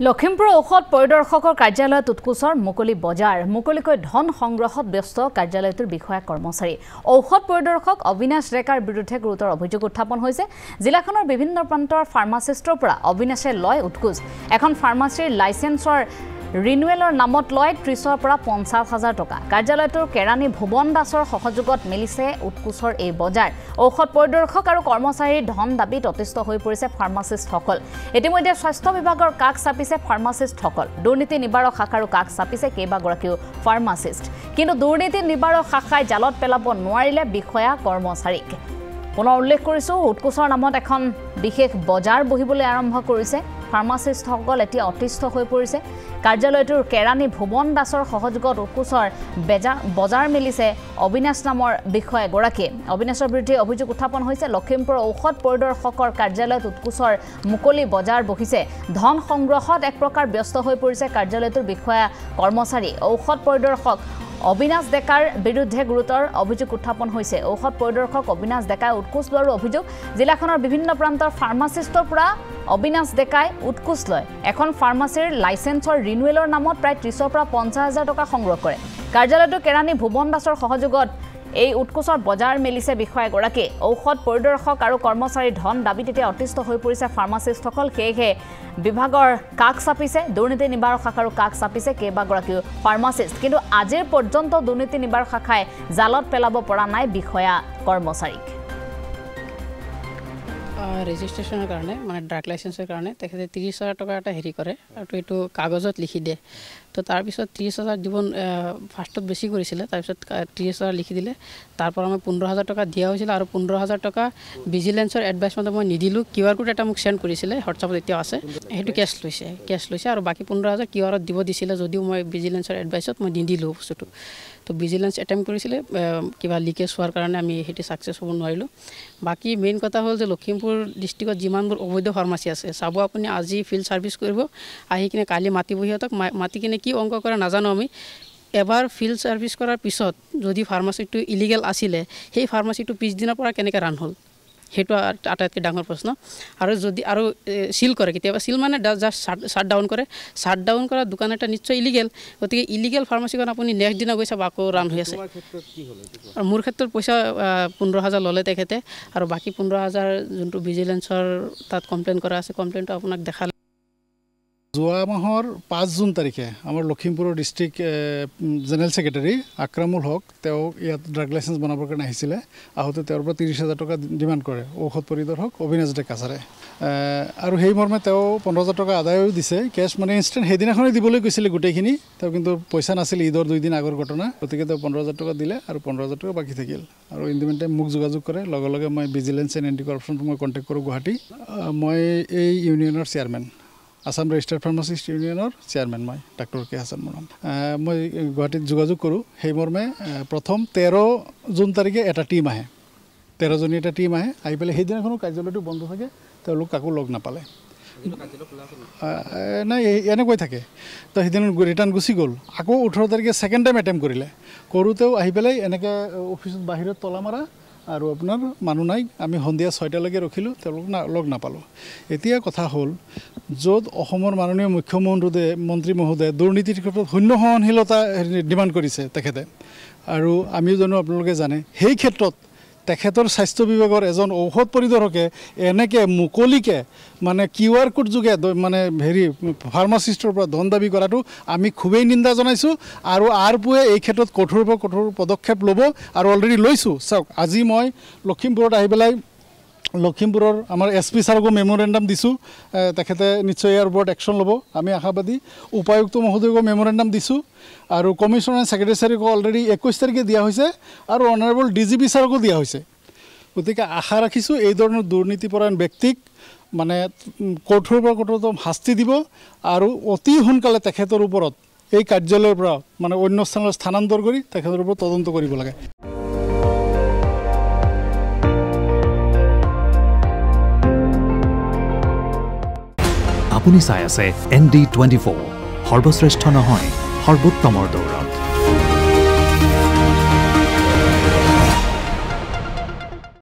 লখিমপুৰ ঔষধ পৰিদৰ্শকৰ কাৰ্যালয়ত উৎকোচৰ মুকলি বজাৰ মুকলিকৈ ধন সংগ্ৰহত ব্যস্ত কাৰ্যালয়টোৰ বিষয়া কৰ্মচাৰী ঔষধ পৰিদৰ্শক অবিনাশ ডেকাৰ বিৰুদ্ধে গুৰুতৰ অভিযোগ উত্থাপন হৈছে জিলাখনৰ বিভিন্ন প্ৰান্তৰ ফাৰ্মাচিষ্টৰ পৰা অবিনাশে লয় উৎকোচ এখন ফাৰ্মাচীৰ লাইসেন্সৰ ৰিনুৱেলৰ নামত লয় 30 পৰা 50,000 টকা কাৰ্যালয়টোৰ কেৰাণী ভুৱন দাসৰ সহযোগত মিলিছে উৎকোচৰ এই বজাৰ ঔষধ পৰিদৰ্শক আৰু কৰ্মচাৰীৰ ধন দাবীত অতিষ্ঠ হৈ পৰিছে ফাৰ্মাচিষ্টসকল ইতিমধ্যে স্বাস্থ্য বিভাগৰ কাষ চাপিছে ফাৰ্মাচিষ্টসকল দুৰ্নীতি নিবাৰক শাখাৰো কাষ চাপিছে কেইবাগৰাকীও ফাৰ্মাচিষ্ট কিন্তু দুৰ্নীতি নিবাৰক শাখাই জালত পেলাব নোৱাৰিলে বিষয়া কৰ্মচাৰীক পুনৰ উল্লেখ কৰিছো উৎকোচৰ নামত এখন বিশেষ বজাৰ বহিবলৈ আৰম্ভ কৰিছে ফাৰ্মাচিষ্টসকল এতিয়া অতিষ্ঠ হৈ পৰিছে কাৰ্যালয়টোৰ কেৰাণী ভুৱন দাসৰ সহযোগত উৎকোচৰ বজাৰ মিলিছে অবিনাশ নামৰ বিষয়া গৰাকী অবিনাশৰ বিৰুদ্ধে অভিযোগ উত্থাপন হৈছে লখিমপুৰ ঔষধ পৰিদৰ্শকৰ কাৰ্যালয়ত উৎকোচৰ মুকলি বজাৰ বহিছে ধন সংগ্ৰহত এক প্ৰকাৰ ব্যস্ত হৈ পৰিছে কাৰ্যালয়টোৰ বিষয়া কৰ্মচাৰী ঔষধ পৰিদৰ্শক অবিনাশ ডেকাৰ বিৰুদ্ধে গুৰুতৰ অভিযোগ উত্থাপন হৈছে ঔষধ পৰিদৰ্শক অবিনাশ ডেকাই উৎকোচ লোৱাৰ অভিযোগ জিলাখনৰ বিভিন্ন প্ৰান্তৰ ফাৰ্মাচিষ্টৰ পৰা অবিনাশ ডেকাই উৎকোচ লয় এখন ফাৰ্মাচীৰ লাইসেন্সৰ ৰিনুৱেলৰ নামত প্ৰায় 30 পৰা 50,000 টকা সংগ্ৰহ কৰে কাৰ্যালয়টো কেৰাণী ভুৱন দাসৰ সহযোগত এই উৎকোচৰ বজাৰ মেলিছে বিষয়া গৰাকী ঔষধ পৰিদৰ্শক আৰু কৰ্মচাৰীৰ ধন দাবীত এতিয়া অতিষ্ঠ হৈ পৰিছে ফাৰ্মাচিষ্টসকল সেয়েহে বিভাগৰ কাষ চাপিছে দুৰ্নীতি নিবাৰক শাখাৰো কাষ চাপিছে কেইবাগৰাকীও ফাৰ্মাচিষ্ট কিন্তু আজিৰ পৰ্যন্ত দুৰ্নীতি নিবাৰক শাখাই জালত পেলাব পৰা নাই বিষয়া কৰ্মচাৰীক ৰেজিষ্ট্ৰেশ্যনৰ কাৰণে মানে ড্ৰাগ লাইসেন্সৰ কাৰণে তেখেতে 30,000 টকা এটা হেৰি কৰে আৰু এইটো কাগজত লিখি দিয়ে তো তাৰপিছত 30,000 দিব ফাৰ্ষ্টত বেছি কৰিছিলে তাৰপিছত 30,000 লিখি দিলে তাৰপৰা মই 15,000 টকা দিয়া হৈছিল আৰু 15,000 টকা ভিজিলেন্সৰ এডভাইচ মতে মই নিদিলোঁ কিউআৰ কোড এটা মোক সেন্ড কৰিছিলে হোৱাটছআপত এতিয়াও আছে সেইটো কেছ লৈছে আৰু বাকী 15,000 কিউআৰত দিব দিছিলে যদিও মই ভিজিলেন্সৰ এডভাইচত মই নিদিলোঁ বস্তুটো তো ভিজিলেন্স এটেম্প কৰিছিলে কিবা লিকেজ হোৱাৰ কাৰণে আমি সেইটো ছাকচেছ হ'ব নোৱাৰিলোঁ বাকী মেইন কথা হ'ল যে লখিমপুৰ ডিষ্ট্ৰিক্টত যিমানবোৰ অবৈধ ফাৰ্মাচী আছে চাব আপুনি আজি ফিল্ড ছাৰ্ভিচ কৰিব আহি কিনে কালি মাতিব সিহঁতক মাতি কিনে কি অংক কৰে নাজানো আমি এবাৰ ফিল্ড ছাৰ্ভিচ কৰাৰ পিছত যদি ফাৰ্মাচীটো ইলিগেল আছিলে সেই ফাৰ্মাচীটো পিছদিনৰ পৰা কেনেকৈ ৰান হ'ল সেইটো আটাইতকৈ ডাঙৰ প্ৰশ্ন আৰু যদি আৰু সিল কৰে কেতিয়াবা সিল মানে জাষ্ট শ্বাট ডাউন কৰা দোকান এটা নিশ্চয় ইলিগেল গতিকে ইলিগেল ফাৰ্মাচীখন আপুনি নেক্সট দিনা গৈ চাব আকৌ ৰান হৈ আছে আৰু মোৰ ক্ষেত্ৰত পইচা 15,000 ল'লে তেখেতে আৰু বাকী 15,000 যোনটো ভিজিলেন্সৰ তাত কমপ্লেইন কৰা আছে কমপ্লেইনটো আপোনাক দেখালে যোৱা মাহৰ 5 জুন তাৰিখে আমাৰ লখিমপুৰৰ ডিষ্ট্ৰিক্ট জেনেৰেল ছেক্ৰেটাৰী আক্ৰামুল হক তেওঁ ইয়াত ড্ৰাগ লাইসেন্স বনাবৰ কাৰণে আহিছিলে আহোঁতে তেওঁৰ পৰা 30,000 টকা ডিমাণ্ড কৰে ঔষধ পৰিদৰ্শক অবিনাশ ডেকা ছাৰে আৰু সেই মৰ্মে তেওঁ 15,000 টকা আদায়ো দিছে কেছ মানে ইনষ্টেণ্ট সেইদিনাখনেই দিবলৈ কৈছিলে গোটেইখিনি তেওঁ কিন্তু পইচা নাছিল ঈদৰ 2 দিন আগৰ ঘটনা গতিকে তেওঁ 15,000 টকা দিলে আৰু 15,000 টকা বাকী থাকিল আৰু ইন দি মিনটাইম মোক যোগাযোগ কৰে লগে লগে মই ভিজিলেন্স এণ্ড এণ্টি কৰাপশ্যনটো মই কণ্টেক্ট কৰোঁ গুৱাহাটী মই এই ইউনিয়নৰ চেয়াৰমেন আসাম ৰেজিষ্টাৰ্ড ফাৰ্মাচিষ্ট ইউনিয়নৰ চেয়াৰমেন মই ডাক্তৰ কে হাছান মৰাম মই গুৱাহাটীত যোগাযোগ কৰোঁ সেই মৰ্মে প্ৰথম 13 জুন তাৰিখে এটা টীম আহে 13 জনী এটা টীম আহে আহি পেলাই সেইদিনাখনো কাৰ্যালয়টো বন্ধ থাকে তেওঁলোক কাকো লগ নাপালে নাই এনেকৈ থাকে তো সেইদিনা ৰিটাৰ্ণ গুচি গ'ল আকৌ 18 তাৰিখে ছেকেণ্ড টাইম এটেম্প কৰিলে কৰোঁতেও আহি পেলাই এনেকৈ অফিচত বাহিৰত তলা মাৰা আৰু আপোনাৰ মানুহ নাই আমি সন্ধিয়া 6টালৈকে ৰখিলোঁ তেওঁলোক লগ নাপালোঁ এতিয়া কথা হ'ল য'ত অসমৰ মাননীয় মুখ্যমন্ত্ৰী মহোদয়ে দুৰ্নীতিৰ ক্ষেত্ৰত শূন্য সহনশীলতা ডিমাণ্ড কৰিছে তেখেতে আৰু আমিও জানো আপোনালোকে জানে সেই ক্ষেত্ৰত তেখেতৰ স্বাস্থ্য বিভাগৰ এজন ঔষধ পৰিদৰ্শকে এনেকৈ মুকলিকৈ মানে কিউআৰ কোড যোগে মানে ফাৰ্মাচিষ্টৰ পৰা ধন দাবী কৰাটো আমি খুবেই নিন্দা জনাইছোঁ আৰু পুৱে এই ক্ষেত্ৰত কঠোৰ পদক্ষেপ ল'ব আৰু অলৰেডি লৈছোঁ চাওক আজি মই লখিমপুৰত আহি পেলাই লখিমপুৰৰ আমাৰ SP ছাৰকো মেমৰেণ্ডাম দিছোঁ তেখেতে নিশ্চয় ইয়াৰ ওপৰত একশ্যন ল'ব আমি আশাবাদী উপায়ুক্ত মহোদয়কো মেমৰেণ্ডাম দিছোঁ আৰু কমিশ্যনাৰ ছেক্ৰেটাৰীকো অলৰেডি 21 তাৰিখে দিয়া হৈছে আৰু অনাৰেবল DGP ছাৰকো দিয়া হৈছে গতিকে আশা ৰাখিছোঁ এই ধৰণৰ দুৰ্নীতিপৰায়ণ ব্যক্তিক মানে কঠোৰ পৰা কঠোৰতম শাস্তি দিব আৰু অতি সোনকালে তেখেতৰ ওপৰত এই কাৰ্যালয়ৰ পৰা মানে অন্য স্থানলৈ স্থানান্তৰ কৰি তেখেতৰ ওপৰত তদন্ত কৰিব লাগে আপুনি চাই আছে ND24 সৰ্বশ্ৰেষ্ঠ নহয় সৰ্বোত্তমৰ দৌৰ